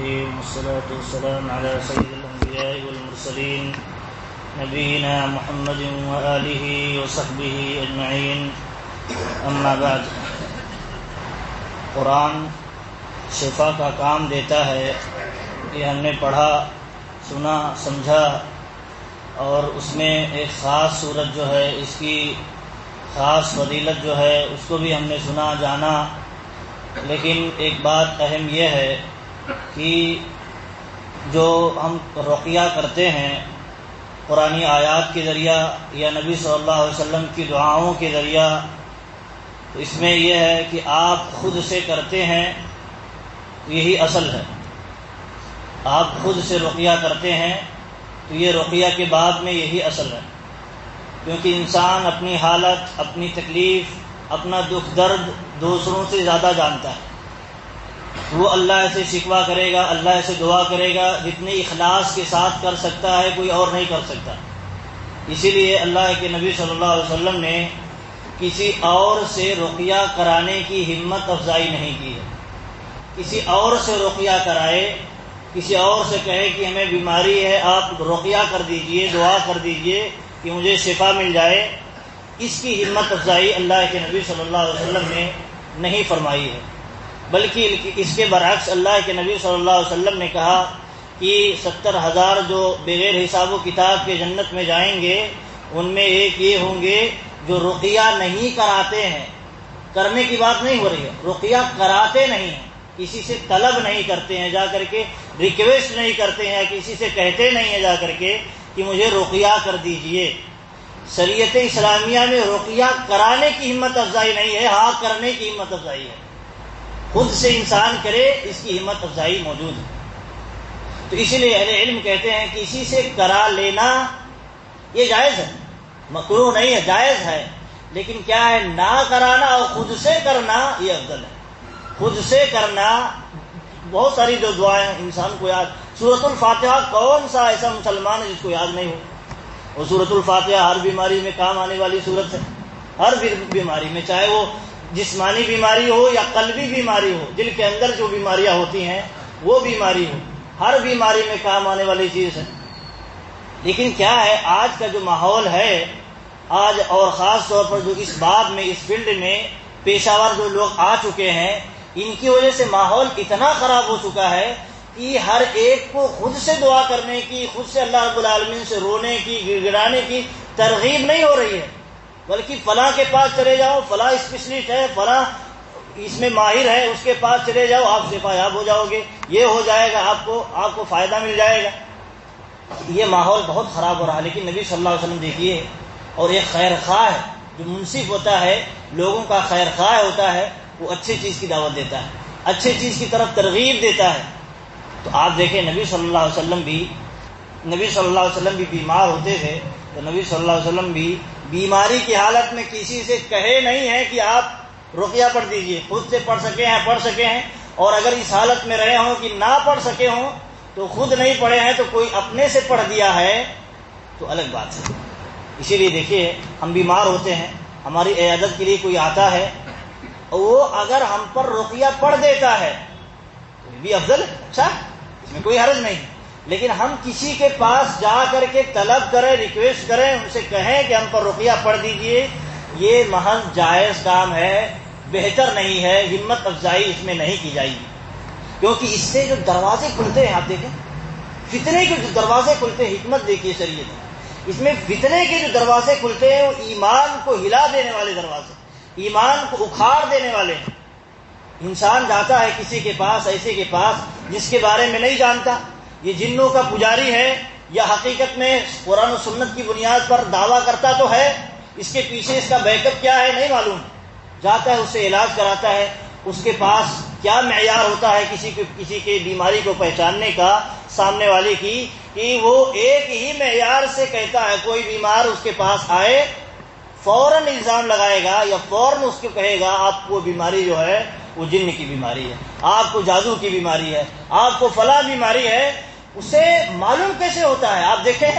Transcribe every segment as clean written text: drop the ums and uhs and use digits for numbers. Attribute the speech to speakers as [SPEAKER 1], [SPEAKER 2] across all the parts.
[SPEAKER 1] الرحيم والصلاة والسلام على سيد الأنبياء والمرسلين نبينا محمد وآله وصحبه أجمعين أما بعد. قرآن شفا کا کام دیتا ہے. یہ ہم نے پڑھا، سنا، سمجھا، اور اس میں ایک خاص صورت جو ہے، اس کی خاص فضیلت جو ہے، اس کو بھی ہم نے سنا، جانا. لیکن ایک بات اہم یہ ہے کہ جو ہم رقیہ کرتے ہیں قرآنی آیات کے ذریعہ یا نبی صلی اللہ علیہ وسلم کی دعاؤں کے ذریعہ، تو اس میں یہ ہے کہ آپ خود سے کرتے ہیں، یہی اصل ہے. آپ خود سے رقیہ کرتے ہیں تو یہ رقیہ کے بعد میں یہی اصل ہے. کیونکہ انسان اپنی حالت، اپنی تکلیف، اپنا دکھ درد دوسروں سے زیادہ جانتا ہے. وہ اللہ سے شکوہ کرے گا، اللہ سے دعا کرے گا، جتنے اخلاص کے ساتھ کر سکتا ہے کوئی اور نہیں کر سکتا. اسی لیے اللہ کے نبی صلی اللہ علیہ وسلم نے کسی اور سے رقیہ کرانے کی ہمت افزائی نہیں کی ہے. کسی اور سے رقیہ کرائے، کسی اور سے کہے کہ ہمیں بیماری ہے، آپ رقیہ کر دیجئے، دعا کر دیجئے کہ مجھے شفا مل جائے، اس کی ہمت افزائی اللہ کے نبی صلی اللہ علیہ وسلم نے نہیں فرمائی ہے. بلکہ اس کے برعکس اللہ کے نبی صلی اللہ علیہ وسلم نے کہا کہ 70,000 جو بغیر حساب و کتاب کے جنت میں جائیں گے، ان میں ایک یہ ہوں گے جو رقیہ نہیں کراتے ہیں. کرنے کی بات نہیں ہو رہی ہے، رقیہ کراتے نہیں ہیں، کسی سے طلب نہیں کرتے ہیں جا کر کے، ریکویسٹ نہیں کرتے ہیں، کسی سے کہتے نہیں ہیں جا کر کے کہ مجھے رقیہ کر دیجئے. شریعت اسلامیہ میں رقیہ کرانے کی ہمت افزائی نہیں ہے، ہاں کرنے کی ہمت افزائی ہے. خود سے انسان کرے، اس کی ہمت افزائی موجود ہے. تو اسی لیے اہل علم کہتے ہیں کہ کسی سے کرا لینا یہ جائز ہے، مکروہ نہیں ہے، جائز ہے. لیکن کیا ہے، نہ کرانا اور خود سے کرنا یہ افضل ہے. خود سے کرنا، بہت ساری جو دعائیں انسان کو یاد، سورۃ الفاتحہ کون سا ایسا مسلمان ہے جس کو یاد نہیں ہو؟ اور سورۃ الفاتحہ ہر بیماری میں کام آنے والی سورت ہے. ہر بیماری میں، چاہے وہ جسمانی بیماری ہو یا قلبی بیماری ہو، دل کے اندر جو بیماریاں ہوتی ہیں وہ بیماری ہو، ہر بیماری میں کام آنے والی چیز ہے. لیکن کیا ہے، آج کا جو ماحول ہے، آج اور خاص طور پر جو اس باب میں، اس فیلڈ میں پیشہ ور جو لوگ آ چکے ہیں، ان کی وجہ سے ماحول اتنا خراب ہو چکا ہے کہ ہر ایک کو خود سے دعا کرنے کی، خود سے اللہ رب العالمین سے رونے کی، گڑ گڑانے کی ترغیب نہیں ہو رہی ہے. بلکہ فلاں کے پاس چلے جاؤ، فلاں اسپیشلسٹ ہے، فلاں اس میں ماہر ہے، اس کے پاس چلے جاؤ، آپ شفا یاب ہو جاؤ گے، یہ ہو جائے گا، آپ کو فائدہ مل جائے گا. یہ ماحول بہت خراب ہو رہا ہے. لیکن نبی صلی اللہ علیہ وسلم دیکھیے، اور ایک خیر خواہ ہے، جو منصف ہوتا ہے، لوگوں کا خیر خواہ ہوتا ہے، وہ اچھی چیز کی دعوت دیتا ہے، اچھی چیز کی طرف ترغیب دیتا ہے. تو آپ دیکھیں، نبی صلی اللہ علیہ وسلم بھی بیمار ہوتے تھے، تو نبی صلی اللہ علیہ وسلم بھی بیماری کی حالت میں کسی سے کہے نہیں ہے کہ آپ رقیہ پڑھ دیجئے. خود سے پڑھ سکے ہیں، اور اگر اس حالت میں رہے ہوں کہ نہ پڑھ سکے ہوں تو خود نہیں پڑھے ہیں تو کوئی اپنے سے پڑھ دیا ہے تو الگ بات ہے. اسی لیے دیکھیے، ہم بیمار ہوتے ہیں، ہماری عیادت کے لیے کوئی آتا ہے، وہ اگر ہم پر رقیہ پڑھ دیتا ہے تو یہ بھی افضل ہے، اچھا، اس میں کوئی حرج نہیں. لیکن ہم کسی کے پاس جا کر کے طلب کریں، ریکویسٹ کریں، ان سے کہیں کہ ہم پر رقیہ پڑھ دیجئے، یہ محض جائز کام ہے، بہتر نہیں ہے، ہمت افزائی اس میں نہیں کی جائے گی. کیونکہ اس سے جو دروازے کھلتے ہیں، آپ دیکھیں فتنے کے جو دروازے کھلتے ہیں، حکمت دیکھیے شریعت میں، اس میں فتنے کے جو دروازے کھلتے ہیں وہ ایمان کو ہلا دینے والے دروازے، ایمان کو اکھاڑ دینے والے ہیں. انسان جاتا ہے کسی کے پاس، ایسے کے پاس جس کے بارے میں نہیں جانتا، یہ جنوں کا پجاری ہے یا حقیقت میں قرآن و سنت کی بنیاد پر دعویٰ کرتا تو ہے، اس کے پیچھے اس کا بیک اپ کیا ہے نہیں معلوم. جاتا ہے، اس سے علاج کراتا ہے. اس کے پاس کیا معیار ہوتا ہے کسی کی بیماری کو پہچاننے کا، سامنے والے کی، کہ وہ ایک ہی معیار سے کہتا ہے. کوئی بیمار اس کے پاس آئے، فوراً الزام لگائے گا یا فوراً اس کو کہے گا آپ کو بیماری جو ہے وہ جن کی بیماری ہے، آپ کو جادو کی بیماری ہے، آپ کو فلاں بیماری ہے. اسے معلوم کیسے ہوتا ہے؟ آپ دیکھیں،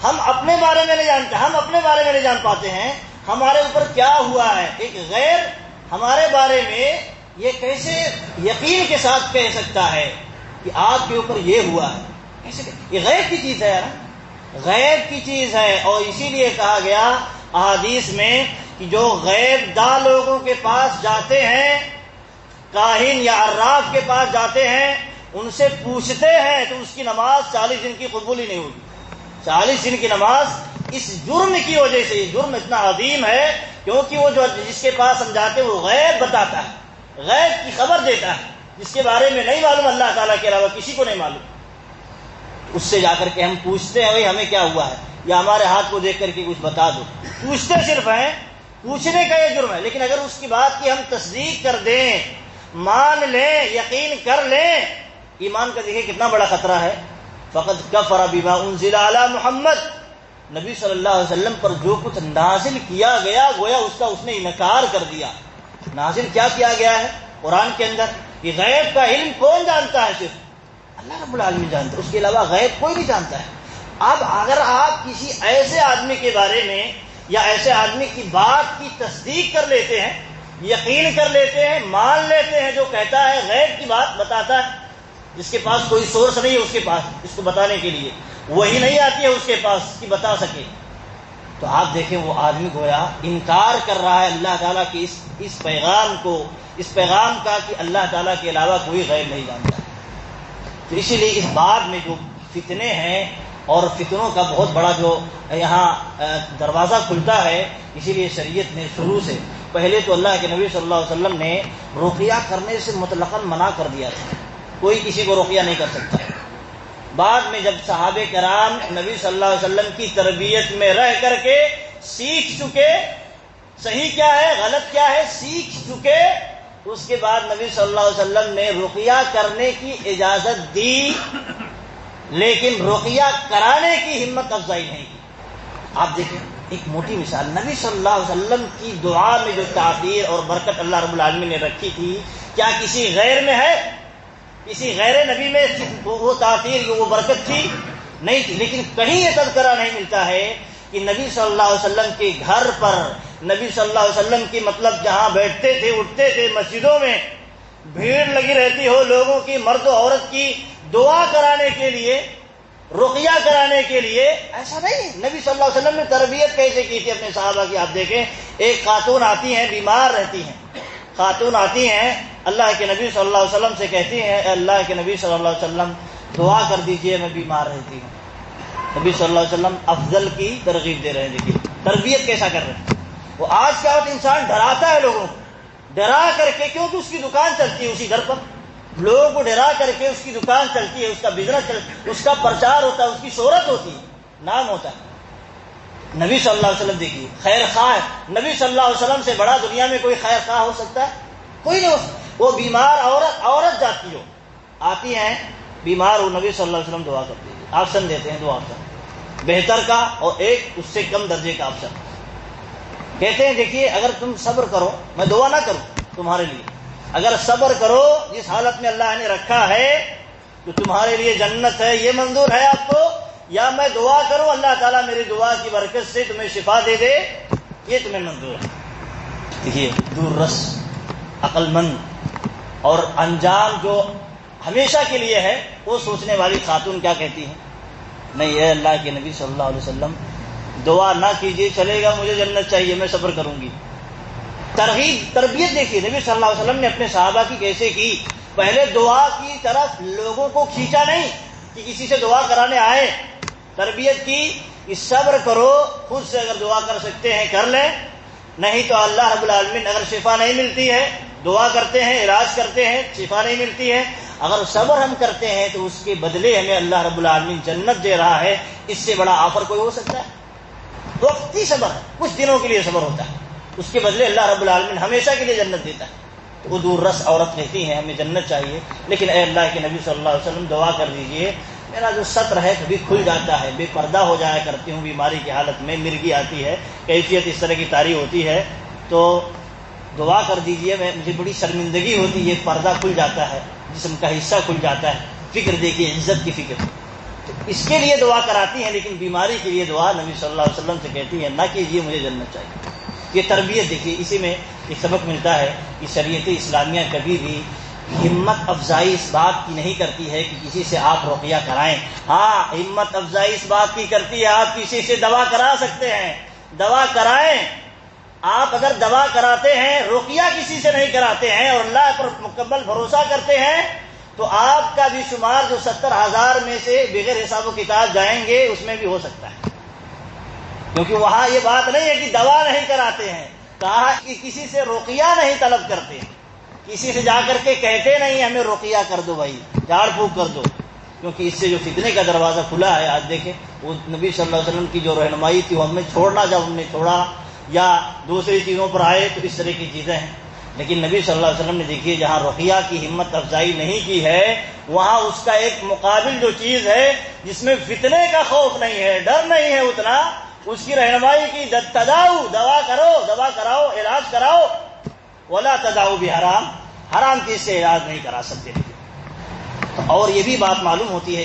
[SPEAKER 1] ہم اپنے بارے میں نہیں جانتے، ہم اپنے بارے میں نہیں جان پاتے ہیں ہمارے اوپر کیا ہوا ہے. ایک غیر ہمارے بارے میں یہ کیسے یقین کے ساتھ کہہ سکتا ہے؟ کہ آپ کے اوپر یہ ہوا ہے. کیسے؟ یہ غیب کی چیز ہے نا، غیب کی چیز ہے. اور اسی لیے کہا گیا احادیث میں کہ جو غیب داں لوگوں کے پاس جاتے ہیں، کاہن یا عراف کے پاس جاتے ہیں، ان سے پوچھتے ہیں تو اس کی نماز 40 دن کی قبول ہی نہیں ہوگی. 40 دن کی نماز اس جرم کی وجہ سے. یہ جرم اتنا عظیم ہے کیونکہ وہ جو جس کے پاس ہم جاتے ہیں وہ غیب بتاتا ہے، غیب کی خبر دیتا ہے، جس کے بارے میں نہیں معلوم، اللہ تعالیٰ کے علاوہ کسی کو نہیں معلوم. اس سے جا کر کے ہم پوچھتے ہیں بھائی ہمیں کیا ہوا ہے، یا ہمارے ہاتھ کو دیکھ کر کے کچھ بتا دو. پوچھتے صرف ہیں، پوچھنے کا یہ جرم ہے. لیکن اگر اس کی بات کی ہم تصدیق کر دیں، مان لیں، یقین کر لیں، ایمان کا دیکھیں کتنا بڑا خطرہ ہے. فقد کفر بما انزل علی محمد، نبی صلی اللہ علیہ وسلم پر جو کچھ نازل کیا گیا گویا اس نے انکار کر دیا. نازل کیا گیا ہے قرآن کے اندر؟ یہ غیب کا علم کون جانتا ہے؟ صرف اللہ رب العالمین جانتا ہے، اس کے علاوہ غیب کوئی نہیں جانتا ہے. اب اگر آپ کسی ایسے آدمی کے بارے میں یا ایسے آدمی کی بات کی تصدیق کر لیتے ہیں، یقین کر لیتے ہیں، مان لیتے ہیں، جو کہتا ہے غیب کی بات بتاتا ہے، جس کے پاس کوئی سورس نہیں ہے اس کے پاس اس کو بتانے کے لیے، وہی نہیں آتی ہے اس کے پاس کہ بتا سکے، تو آپ دیکھیں وہ آدمی گویا انکار کر رہا ہے اللہ تعالیٰ کی اس پیغام کو، اس پیغام کا کہ اللہ تعالیٰ کے علاوہ کوئی غیب نہیں جانتا. تو اسی لیے اس بات میں جو فتنے ہیں اور فتنوں کا بہت بڑا جو یہاں دروازہ کھلتا ہے، اسی لیے شریعت نے شروع سے پہلے تو اللہ کے نبی صلی اللہ علیہ وسلم نے رقیہ کرنے سے مطلقاً منع کر دیا تھا، کوئی کسی کو رقیہ نہیں کر سکتا. بعد میں جب صحابہ کرام نبی صلی اللہ علیہ وسلم کی تربیت میں رہ کر کے سیکھ چکے صحیح کیا ہے غلط کیا ہے سیکھ چکے، اس کے بعد نبی صلی اللہ علیہ وسلم نے رقیہ کرنے کی اجازت دی، لیکن رقیہ کرانے کی ہمت افزائی نہیں کی. آپ دیکھیں ایک موٹی مثال، نبی صلی اللہ علیہ وسلم کی دعا میں جو تاثیر اور برکت اللہ رب العالمین نے رکھی تھی، کیا کسی غیر میں ہے؟ کسی غیر نبی میں وہ تاثیر وہ برکت تھی؟ نہیں تھی. لیکن کہیں یہ تذکرہ نہیں ملتا ہے کہ نبی صلی اللہ علیہ وسلم کے گھر پر، نبی صلی اللہ علیہ وسلم کی مطلب جہاں بیٹھتے تھے اٹھتے تھے، مسجدوں میں بھیڑ لگی رہتی ہو لوگوں کی، مرد و عورت کی دعا کرانے کے لیے، رقیہ کرانے کے لیے، ایسا نہیں ہے. نبی صلی اللہ علیہ وسلم نے تربیت کیسے کی تھی اپنے صحابہ کی؟ آپ دیکھیں، ایک خاتون آتی ہیں بیمار رہتی ہیں، خاتون آتی ہیں اللہ کے نبی صلی اللہ علیہ وسلم سے کہتی ہیں اے اللہ کے نبی صلی اللہ علیہ وسلم دعا کر دیجئے میں بیمار رہتی ہوں. نبی صلی اللہ علیہ وسلم افضل کی ترغیب دے رہے ہیں. دیکھیے تربیت کیسا کر رہے ہیں. وہ آج کیا ہوتا ہے انسان ڈراتا ہے لوگوں کو، ڈرا کر کے، کیونکہ اس کی دکان چلتی ہے اسی گھر پر، لوگوں کو ڈرا کر کے اس کی دکان چلتی ہے، اس کا بزنس چلتا ہے، اس کا پرچار ہوتا ہے، اس کی شہرت ہوتی ہے، نام ہوتا ہے. نبی صلی اللہ علیہ وسلم دیکھیے خیر خواہ ہے. نبی صلی اللہ علیہ وسلم سے بڑا دنیا میں کوئی خیر خواہ ہو سکتا ہے؟ کوئی نہیں ہو سکتا. وہ بیمار عورت جاتی ہو، آتی ہیں بیمار ہو، نبی صلی اللہ علیہ وسلم دعا کر دیجیے، آپشن دیتے ہیں دو آپشن، بہتر کا اور ایک اس سے کم درجے کا آپشن. کہتے ہیں دیکھیے اگر تم صبر کرو، میں دعا نہ کروں تمہارے لیے، اگر صبر کرو جس حالت میں اللہ نے رکھا ہے تو تمہارے لیے جنت ہے، یہ منظور ہے آپ کو، یا میں دعا کروں اللہ تعالیٰ میری دعا کی برکت سے تمہیں شفا دے دے، یہ تمہیں منظور ہے. دیکھیے دور رس، عقل مند اور انجام جو ہمیشہ کے لیے ہے، وہ سوچنے والی خاتون کیا کہتی ہے؟ نہیں اے اللہ کے نبی صلی اللہ علیہ وسلم دعا نہ کیجیے، چلے گا، مجھے جنت چاہیے، میں صبر کروں گی. تربیت دیکھیے نبی صلی اللہ علیہ وسلم نے اپنے صحابہ کی کیسے کی. پہلے دعا کی طرف لوگوں کو کھینچا نہیں کہ کسی سے دعا کرانے آئے، تربیت کی کہ صبر کرو، خود سے اگر دعا کر سکتے ہیں کر لیں، نہیں تو اللہ رب العالمین اگر شفا نہیں ملتی ہے دعا کرتے ہیں، علاج کرتے ہیں، شفا نہیں ملتی ہے، اگر صبر ہم کرتے ہیں تو اس کے بدلے ہمیں اللہ رب العالمین جنت دے رہا ہے. اس سے بڑا آفر کوئی ہو سکتا ہے؟ وقتی صبر ہے، کچھ دنوں کے لیے صبر ہوتا ہے، اس کے بدلے اللہ رب العالمین ہمیشہ کے لیے جنت دیتا ہے. تو وہ دور رس عورت کہتی ہیں ہمیں جنت چاہیے، لیکن اے اللہ کے نبی صلی اللہ علیہ وسلم دعا کر دیجئے، میرا جو سطر ہے کبھی کھل جاتا ہے، بے پردہ ہو جایا کرتی ہوں بیماری کی حالت میں، مرگی آتی ہے، کیفیت اس طرح کی طاری ہوتی ہے، تو دعا کر دیجئے، مجھے بڑی شرمندگی ہوتی ہے، پردہ کھل جاتا ہے، جسم کا حصہ کھل جاتا ہے. فکر دیکھیے، عزت کی فکر، تو اس کے لیے دعا کراتی ہیں، لیکن بیماری کے لیے دعا نبی صلی اللہ علیہ وسلم سے کہتی ہیں نہ کیجیے، مجھے جنت چاہیے. یہ تربیت دیکھیے، اسی میں ایک سبق ملتا ہے کہ شریعت اسلامیہ کبھی بھی ہمت افزائی اس بات کی نہیں کرتی ہے کہ کسی سے آپ رقیہ کرائیں. ہاں ہمت افزائی اس بات کی کرتی ہے آپ کسی سے دوا کرا سکتے ہیں, دوا کرائیں. آپ اگر دوا کراتے ہیں, رقیہ کسی سے نہیں کراتے ہیں اور اللہ پر مکمل بھروسہ کرتے ہیں, تو آپ کا بھی شمار جو 70,000 میں سے بغیر حساب و کتاب جائیں گے اس میں بھی ہو سکتا ہے. کیونکہ وہاں یہ بات نہیں ہے کہ دوا نہیں کراتے ہیں, کہا کہ کسی سے رقیہ نہیں طلب کرتے ہیں, کسی سے جا کر کے کہتے نہیں ہمیں رقیہ کر دو بھائی, جھاڑ پھونک کر دو. کیونکہ اس سے جو فتنے کا دروازہ کھلا ہے, آج دیکھیں وہ نبی صلی اللہ علیہ وسلم کی جو رہنمائی تھی وہ ہمیں چھوڑنا, جب ہم نے چھوڑا یا دوسری چیزوں پر آئے تو اس طرح کی چیزیں ہیں. لیکن نبی صلی اللہ علیہ وسلم نے دیکھیے جہاں رقیہ کی ہمت افزائی نہیں کی ہے, وہاں اس کا ایک مقابل جو چیز ہے جس میں فتنے کا خوف نہیں ہے, ڈر نہیں ہے اتنا, اس کی رہنمائی کی. تداؤ, دوا کرو, دوا کراؤ, علاج کراؤ. ولا تداؤ بحرام, حرام چیز سے علاج نہیں کرا سکتے. اور یہ بھی بات معلوم ہوتی ہے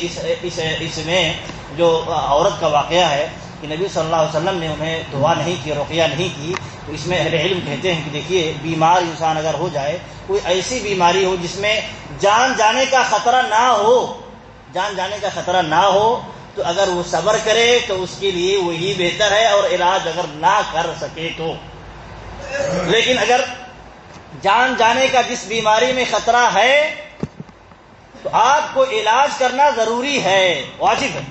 [SPEAKER 1] اس میں جو عورت کا واقعہ ہے کہ نبی صلی اللہ علیہ وسلم نے انہیں دعا نہیں کی, رقیہ نہیں کی. تو اس میں اہل علم کہتے ہیں کہ دیکھیے بیمار انسان اگر ہو جائے, کوئی ایسی بیماری ہو جس میں جان جانے کا خطرہ نہ ہو, جان جانے کا خطرہ نہ ہو, تو اگر وہ صبر کرے تو اس کے لیے وہی بہتر ہے, اور علاج اگر نہ کر سکے تو. لیکن اگر جان جانے کا جس بیماری میں خطرہ ہے تو آپ کو علاج کرنا ضروری ہے, واجب ہے.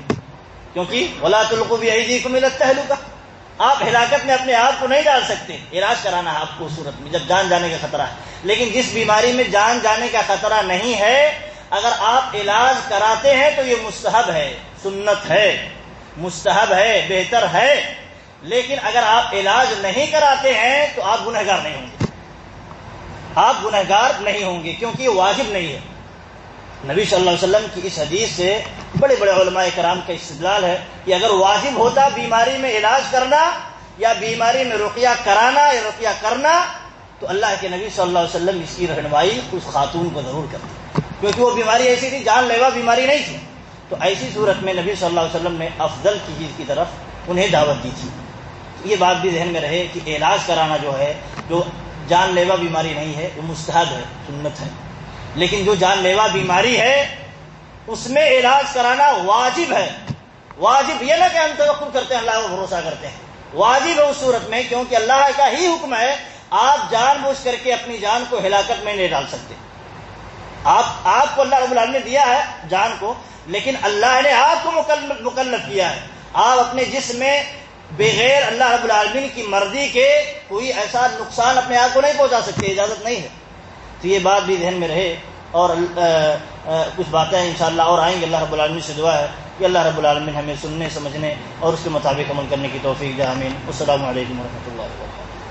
[SPEAKER 1] کیونکہ ولا تلقوا بأیدیکم الی التہلکہ, آپ ہلاکت میں اپنے آپ کو نہیں ڈال سکتے, علاج کرانا ہے آپ کو صورت میں جب جان جانے کا خطرہ ہے. لیکن جس بیماری میں جان جانے کا خطرہ نہیں ہے, اگر آپ علاج کراتے ہیں تو یہ مستحب ہے, سنت ہے, مستحب ہے, بہتر ہے. لیکن اگر آپ علاج نہیں کراتے ہیں تو آپ گنہگار نہیں ہوں گے, آپ گنہگار نہیں ہوں گے, کیونکہ یہ واجب نہیں ہے. نبی صلی اللہ علیہ وسلم کی اس حدیث سے بڑے بڑے علماء کرام کا استدلال ہے کہ اگر واجب ہوتا بیماری میں علاج کرنا یا بیماری میں رقیہ کرانا یا رقیہ کرنا, تو اللہ کے نبی صلی اللہ علیہ وسلم اس کی رہنمائی اس خاتون کو ضرور کرتے, کیونکہ وہ بیماری ایسی تھی, جان لیوا بیماری نہیں تھی. تو ایسی صورت میں نبی صلی اللہ علیہ وسلم نے افضل کی چیز کی طرف انہیں دعوت دی تھی. یہ بات بھی ذہن میں رہے کہ علاج کرانا جو ہے, جو جان لیوا بیماری نہیں ہے, وہ مستحب ہے, سنت ہے. لیکن جو جان لیوا بیماری ہے اس میں علاج کرانا واجب ہے. واجب یہ نہ کہ ہم توقع کرتے ہیں, اللہ کو بھروسہ کرتے ہیں, واجب ہے اس صورت میں, کیونکہ اللہ کا ہی حکم ہے. آپ جان بوجھ کر کے اپنی جان کو ہلاکت میں نہیں ڈال سکتے. آپ کو اللہ رب العالمین نے دیا ہے جان کو, لیکن اللہ نے آپ کو مکلف کیا ہے. آپ اپنے جسم میں بغیر اللہ رب العالمین کی مرضی کے کوئی ایسا نقصان اپنے آپ کو نہیں پہنچا سکتے, اجازت نہیں ہے. تو یہ بات بھی ذہن میں رہے. اور کچھ باتیں انشاءاللہ اور آئیں گے. اللہ رب العالمین سے دعا ہے کہ اللہ رب العالمین ہمیں سننے, سمجھنے اور اس کے مطابق عمل کرنے کی توفیق دے. آمین. السلام علیکم ورحمۃ اللہ وبرکاتہ.